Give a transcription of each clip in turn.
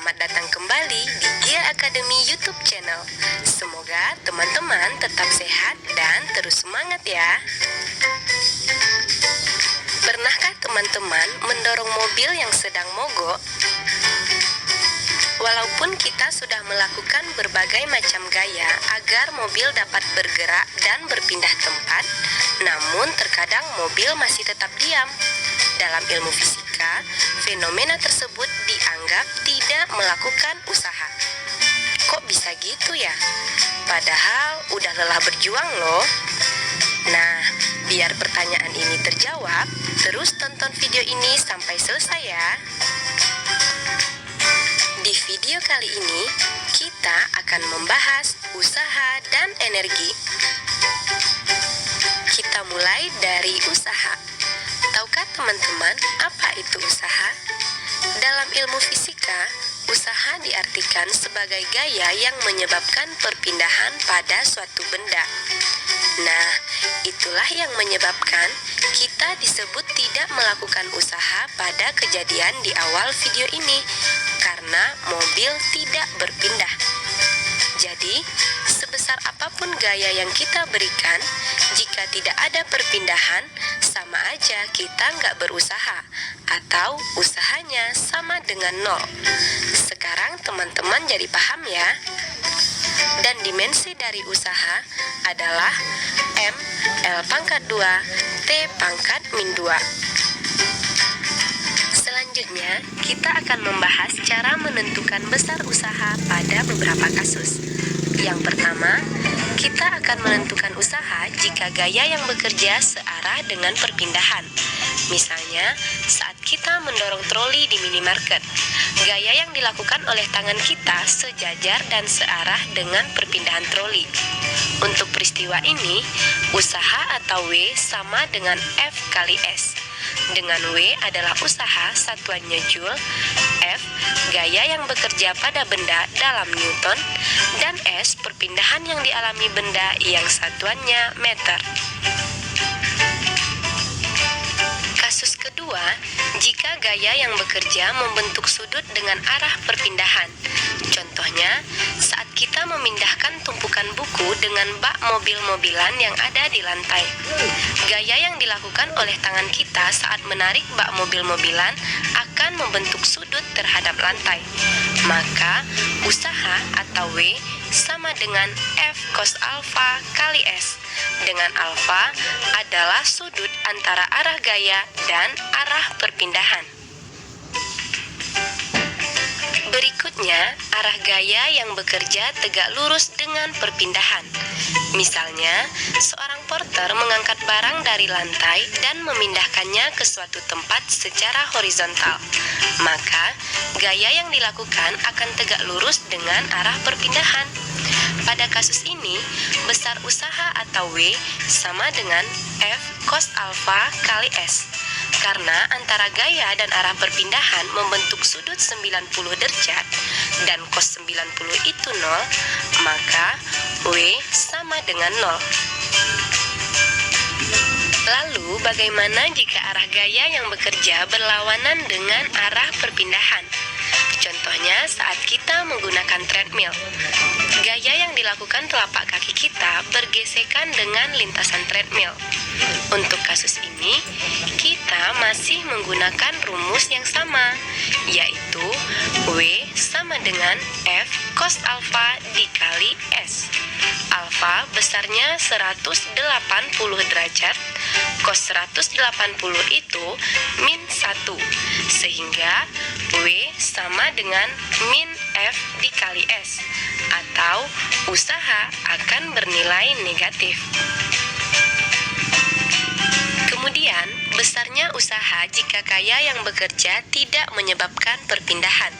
Selamat datang kembali di Gia Academy YouTube channel. Semoga teman-teman tetap sehat dan terus semangat ya. Pernahkah teman-teman mendorong mobil yang sedang mogok? Walaupun kita sudah melakukan berbagai macam gaya agar mobil dapat bergerak dan berpindah tempat, namun terkadang mobil masih tetap diam. Dalam ilmu fisika, fenomena tersebut dianggap tidak melakukan usaha. Kok bisa gitu ya? Padahal udah lelah berjuang loh. Nah, biar pertanyaan ini terjawab, terus tonton video ini sampai selesai ya. Di video kali ini, kita akan membahas usaha dan energi. Kita mulai dari usaha. Tahukah teman-teman apa itu usaha? Dalam ilmu fisika, usaha diartikan sebagai gaya yang menyebabkan perpindahan pada suatu benda. Nah, itulah yang menyebabkan kita disebut tidak melakukan usaha pada kejadian di awal video ini, karena mobil tidak berpindah. Jadi, sebesar apapun gaya yang kita berikan, jika tidak ada perpindahan, sama aja kita nggak berusaha, atau usahanya sama dengan nol. Sekarang teman-teman jadi paham ya? Dan dimensi dari usaha adalah M, L pangkat 2, T pangkat min 2. Selanjutnya, kita akan membahas cara menentukan besar usaha pada beberapa kasus. Yang pertama, kita akan menentukan usaha jika gaya yang bekerja searah dengan perpindahan. Misalnya, saat kita mendorong troli di minimarket, gaya yang dilakukan oleh tangan kita sejajar dan searah dengan perpindahan troli. Untuk peristiwa ini, usaha atau W sama dengan F kali S. Dengan W adalah usaha satuannya Joule, F gaya yang bekerja pada benda dalam Newton, dan S perpindahan yang dialami benda yang satuannya meter. Kasus kedua, jika gaya yang bekerja membentuk sudut dengan arah perpindahan. Contohnya, saat kita memindahkan tumpukan buku dengan bak mobil-mobilan yang ada di lantai. Gaya yang dilakukan oleh tangan kita saat menarik bak mobil-mobilan akan membentuk sudut terhadap lantai. Maka, usaha atau W sama dengan F cos alfa kali S, dengan alfa adalah sudut antara arah gaya dan arah perpindahan. Berikutnya, arah gaya yang bekerja tegak lurus dengan perpindahan. Misalnya, seorang porter mengangkat barang dari lantai dan memindahkannya ke suatu tempat secara horizontal. Maka, gaya yang dilakukan akan tegak lurus dengan arah perpindahan. Pada kasus ini, besar usaha atau W sama dengan F cos alfa kali S. Karena antara gaya dan arah perpindahan membentuk sudut 90 derajat dan cos 90 itu 0, maka W sama dengan 0. Lalu, bagaimana jika arah gaya yang bekerja berlawanan dengan arah perpindahan? Contohnya saat kita menggunakan treadmill. Gaya yang dilakukan telapak kaki kita bergesekan dengan lintasan treadmill. Untuk kasus ini, kita masih menggunakan rumus yang sama, yaitu W sama dengan F cos alfa dikali S. Alfa besarnya 180 derajat, cos 180 itu min 1, sehingga W sama dengan min F dikali S, atau usaha akan bernilai negatif. Kemudian, besarnya usaha jika gaya yang bekerja tidak menyebabkan perpindahan.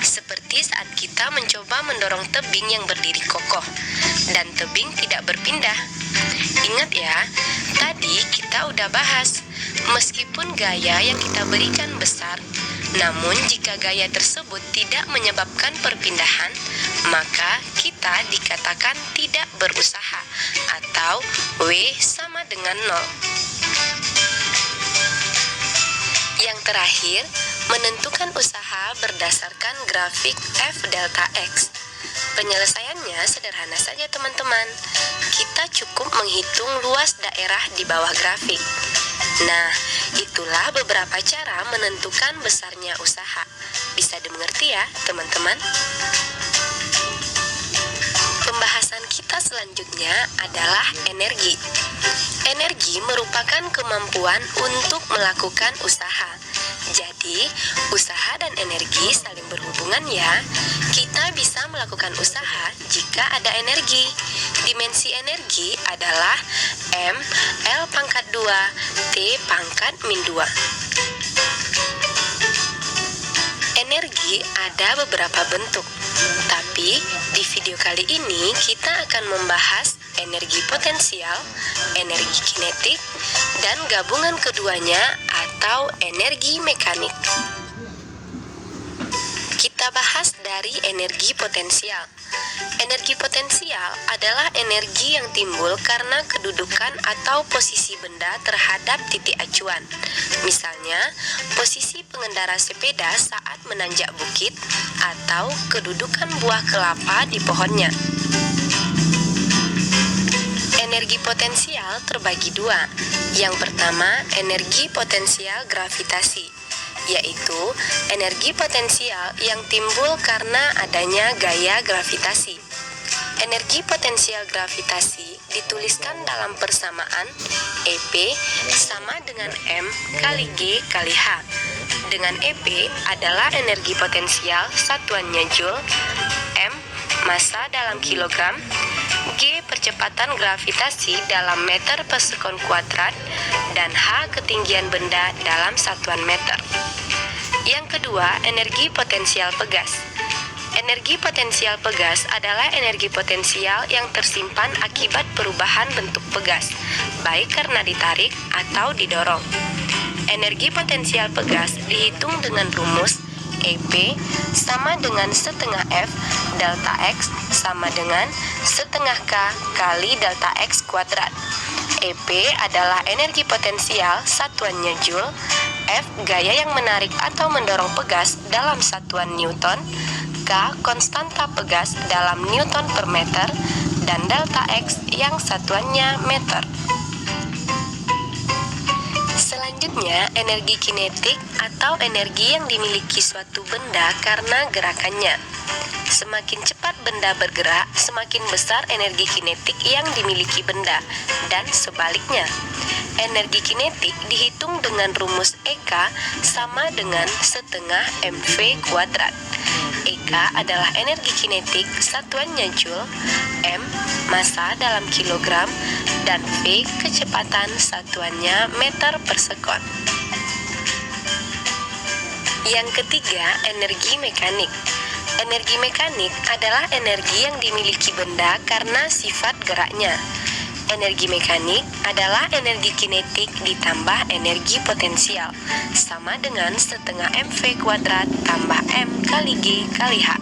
Seperti saat kita mencoba mendorong tebing yang berdiri kokoh, dan tebing tidak berpindah. Ingat ya, tadi kita udah bahas, meskipun gaya yang kita berikan besar, namun jika gaya tersebut tidak menyebabkan perpindahan, maka kita dikatakan tidak berusaha, atau W sama dengan 0. Yang terakhir, Menentukan usaha berdasarkan grafik F delta X. Penyelesaiannya sederhana saja teman-teman. Kita cukup menghitung luas daerah di bawah grafik. Nah, itulah beberapa cara menentukan besarnya usaha. Bisa dimengerti ya teman-teman? Pembahasan kita selanjutnya adalah energi. Energi merupakan kemampuan untuk melakukan usaha. Jadi, usaha dan energi saling berhubungan ya. Kita bisa melakukan usaha jika ada energi. Dimensi energi adalah M L pangkat 2 T pangkat min 2. Energi ada beberapa bentuk, tapi di video kali ini kita akan membahas energi potensial, energi kinetik, dan gabungan keduanya atau energi mekanik. Kita bahas dari energi potensial. Energi potensial adalah energi yang timbul karena kedudukan atau posisi benda terhadap titik acuan. Misalnya, posisi pengendara sepeda saat menanjak bukit atau kedudukan buah kelapa di pohonnya. Energi potensial terbagi dua. Yang pertama, energi potensial gravitasi, yaitu energi potensial yang timbul karena adanya gaya gravitasi. Energi potensial gravitasi dituliskan dalam persamaan EP sama dengan M kali G kali H. Dengan EP adalah energi potensial satuannya Joule, M massa dalam kilogram, G percepatan gravitasi dalam meter per sekon kuadrat, dan H ketinggian benda dalam satuan meter. Yang kedua, energi potensial pegas. Energi potensial pegas adalah energi potensial yang tersimpan akibat perubahan bentuk pegas, baik karena ditarik atau didorong. Energi potensial pegas dihitung dengan rumus EP sama dengan setengah F delta X sama dengan setengah K kali delta X kuadrat. EP adalah energi potensial satuannya Joule, F gaya yang menarik atau mendorong pegas dalam satuan Newton, K konstanta pegas dalam Newton per meter, dan delta X yang satuannya meter. Selanjutnya, energi kinetik atau energi yang dimiliki suatu benda karena gerakannya. Semakin cepat benda bergerak, semakin besar energi kinetik yang dimiliki benda, dan sebaliknya. Energi kinetik dihitung dengan rumus EK sama dengan setengah mv kuadrat. EK adalah energi kinetik satuannya Joule, M massa dalam kilogram, dan V kecepatan satuannya meter per sekon. Yang ketiga, energi mekanik. Energi mekanik adalah energi yang dimiliki benda karena sifat geraknya. Energi mekanik adalah energi kinetik ditambah energi potensial, sama dengan setengah mv kuadrat tambah m kali g kali h.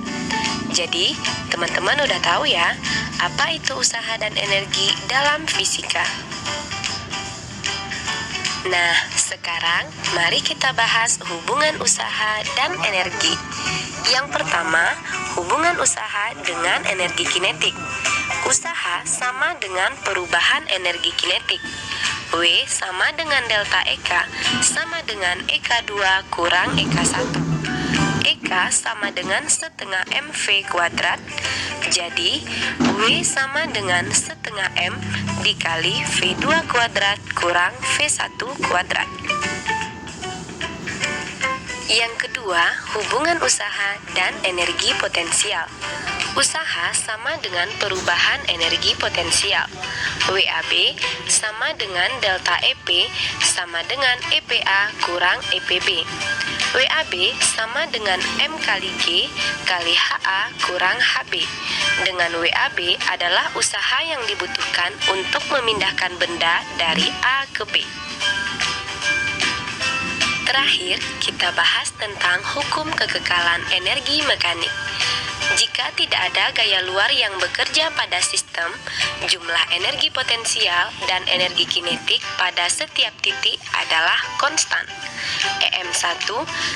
Jadi, teman-teman udah tahu ya, apa itu usaha dan energi dalam fisika. Nah, sekarang mari kita bahas hubungan usaha dan energi. Yang pertama, hubungan usaha dengan energi kinetik. Usaha sama dengan perubahan energi kinetik. W sama dengan delta EK sama dengan EK2 kurang EK1. EK sama dengan setengah mv kuadrat. Jadi, W sama dengan setengah M dikali V2 kuadrat kurang V1 kuadrat. Yang kedua, hubungan usaha dan energi potensial. Usaha sama dengan perubahan energi potensial. WAB sama dengan delta EP sama dengan EPA kurang EPB. WAB sama dengan M kali G kali HA kurang HB. Dengan WAB adalah usaha yang dibutuhkan untuk memindahkan benda dari A ke B. Terakhir, kita bahas tentang hukum kekekalan energi mekanik. Jika tidak ada gaya luar yang bekerja pada sistem, jumlah energi potensial dan energi kinetik pada setiap titik adalah konstan. EM1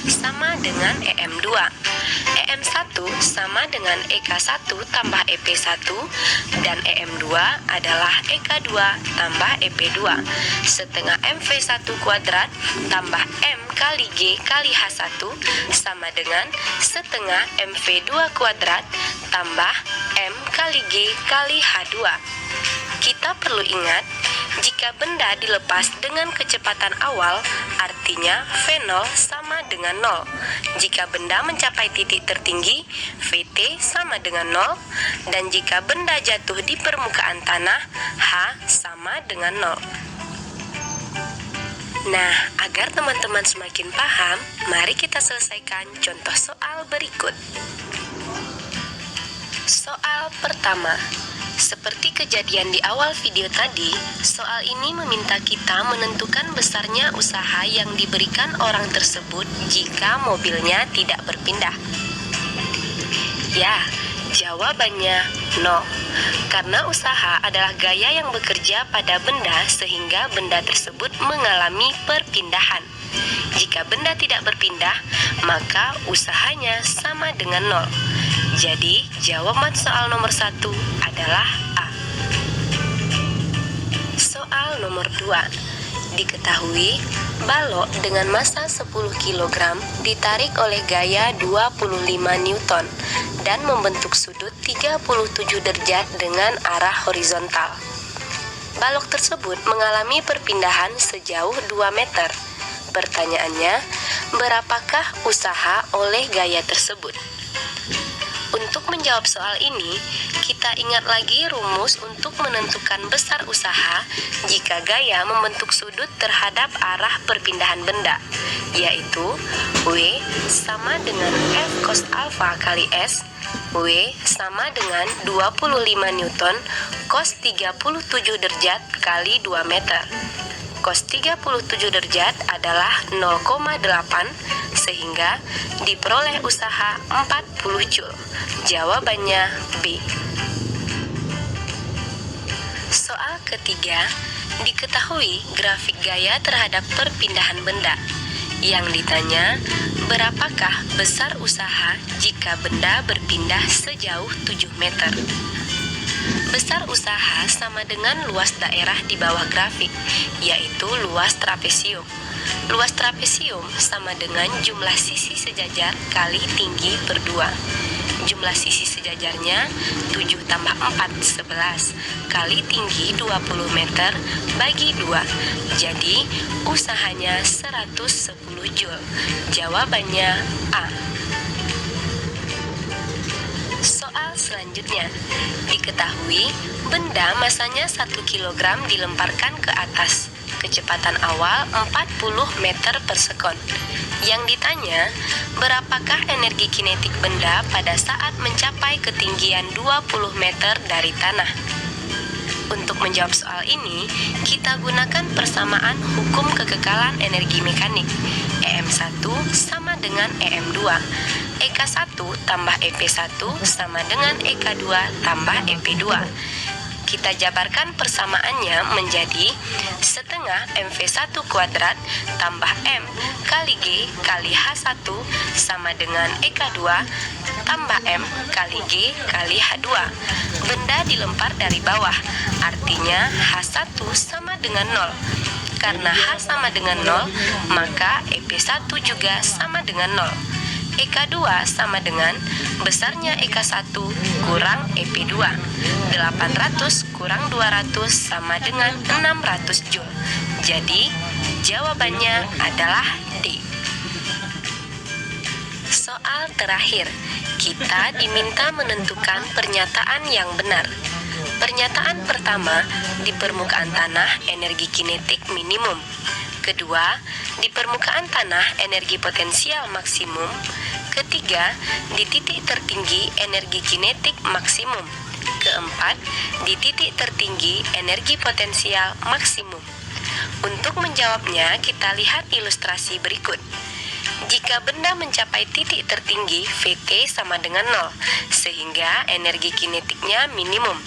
sama dengan EM2. EM1 sama dengan EK1 tambah EP1, dan EM2 adalah EK2 tambah EP2. Setengah MV1 kuadrat tambah M kali G kali H1 sama dengan setengah MV2 kuadrat tambah M kali G kali H2. Kita perlu ingat, jika benda dilepas dengan kecepatan awal, artinya V0 sama dengan 0. Jika benda mencapai titik tertinggi, Vt sama dengan 0. Dan jika benda jatuh di permukaan tanah, H sama dengan 0. Nah, agar teman-teman semakin paham, mari kita selesaikan contoh soal berikut. Soal pertama. Seperti kejadian di awal video tadi, soal ini meminta kita menentukan besarnya usaha yang diberikan orang tersebut jika mobilnya tidak berpindah. Ya, jawabannya 0. Karena usaha adalah gaya yang bekerja pada benda sehingga benda tersebut mengalami perpindahan. Jika benda tidak berpindah, maka usahanya sama dengan 0. Jadi, jawaban soal nomor 1 adalah A. Soal nomor 2. Diketahui, balok dengan massa 10 kg ditarik oleh gaya 25 Newton dan membentuk sudut 37 derajat dengan arah horizontal. Balok tersebut mengalami perpindahan sejauh 2 meter. Pertanyaannya, berapakah usaha oleh gaya tersebut? Untuk menjawab soal ini, kita ingat lagi rumus untuk menentukan besar usaha jika gaya membentuk sudut terhadap arah perpindahan benda, yaitu W sama dengan F cos alpha kali S. W sama dengan 25 Newton cos 37 derajat kali 2 meter. Cos 37 derajat adalah 0,8, sehingga diperoleh usaha 40 Joule. Jawabannya B. Soal ketiga, diketahui grafik gaya terhadap perpindahan benda. Yang ditanya, berapakah besar usaha jika benda berpindah sejauh 7 meter? Besar usaha sama dengan luas daerah di bawah grafik, yaitu luas trapesium. Luas trapesium sama dengan jumlah sisi sejajar kali tinggi per 2. Jumlah sisi sejajarnya 7 tambah 4, 11, kali tinggi 20 meter bagi 2. Jadi, usahanya 110 Joule. Jawabannya A. Soal selanjutnya, diketahui benda masanya 1 kg dilemparkan ke atas, kecepatan awal 40 meter per sekon. Yang ditanya, berapakah energi kinetik benda pada saat mencapai ketinggian 20 meter dari tanah? Untuk menjawab soal ini, kita gunakan persamaan hukum kekekalan energi mekanik. EM1 sama dengan EM2. EK1 tambah EP1 sama dengan EK2 tambah EP2. Kita jabarkan persamaannya menjadi setengah MV1 kuadrat tambah M kali G kali H1 sama dengan EK2 tambah M kali G kali H2. Benda dilempar dari bawah, artinya H1 sama dengan 0. Karena H sama dengan 0, maka EP1 juga sama dengan 0. EK2 sama dengan besarnya EK1 kurang EP2. 800 kurang 200 sama dengan 600 Joule. Jadi, jawabannya adalah D. Soal terakhir, kita diminta menentukan pernyataan yang benar. Pernyataan pertama, di permukaan tanah energi kinetik minimum. Kedua, di permukaan tanah energi potensial maksimum. Ketiga, di titik tertinggi energi kinetik maksimum. Keempat, di titik tertinggi energi potensial maksimum. Untuk menjawabnya, kita lihat ilustrasi berikut. Jika benda mencapai titik tertinggi, Vt sama dengan 0, sehingga energi kinetiknya minimum.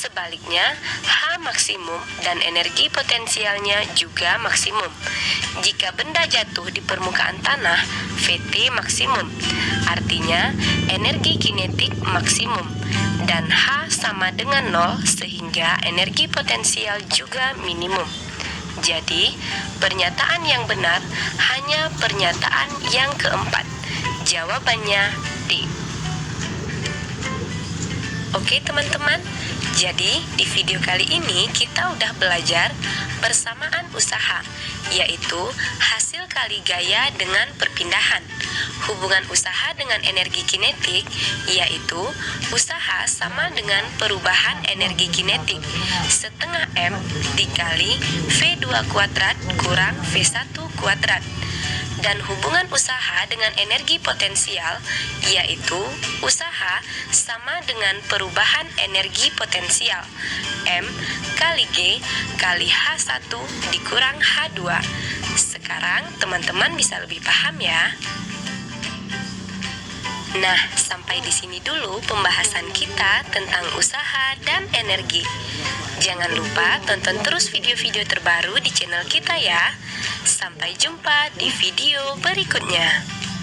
Sebaliknya, H maksimum dan energi potensialnya juga maksimum. Jika benda jatuh di permukaan tanah, VT maksimum, artinya energi kinetik maksimum, dan H sama dengan 0 sehingga energi potensial juga minimum. Jadi, pernyataan yang benar hanya pernyataan yang keempat. Jawabannya D. Oke teman-teman, jadi di video kali ini kita udah belajar persamaan usaha, yaitu hasil kali gaya dengan perpindahan. Hubungan usaha dengan energi kinetik, yaitu usaha sama dengan perubahan energi kinetik setengah M dikali V2 kuadrat kurang V1 kuadrat. Dan hubungan usaha dengan energi potensial, yaitu usaha sama dengan perubahan energi potensial M kali G kali H1 dikurang H2. Sekarang teman-teman bisa lebih paham ya. Nah, sampai di sini dulu pembahasan kita tentang usaha dan energi. Jangan lupa tonton terus video-video terbaru di channel kita ya. Sampai jumpa di video berikutnya.